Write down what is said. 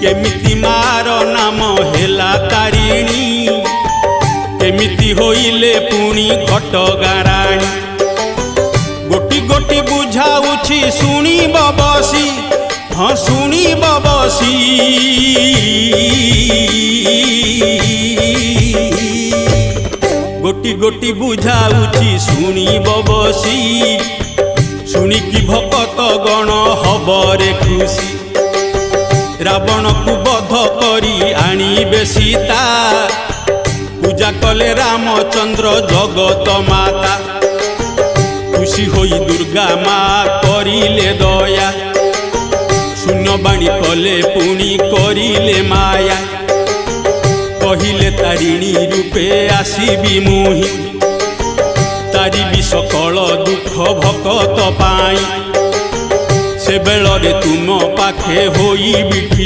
केमिति मार नाम हेला तारिणी केमिति होइले पुणी घटगाराणी गोटी गोटी बुझाउछि सुनी बबसी हाँ सुनी बबसी गोटी गोटी बुझाउछि सुनी बबसी शुणिकी भकत गण हबरे खुशी रावण को बध करी आनिबे सीता पूजा कले रामचंद्र जगत माता खुशी होई दुर्गा माँ करिले दया शून्यवाणी कले पुणी करिले माया कहिले तारिणी रूपे आसीबी मुहि तारिबी सकल दुख भकत पाई से बेलरे तुम पाखे होई बिठी।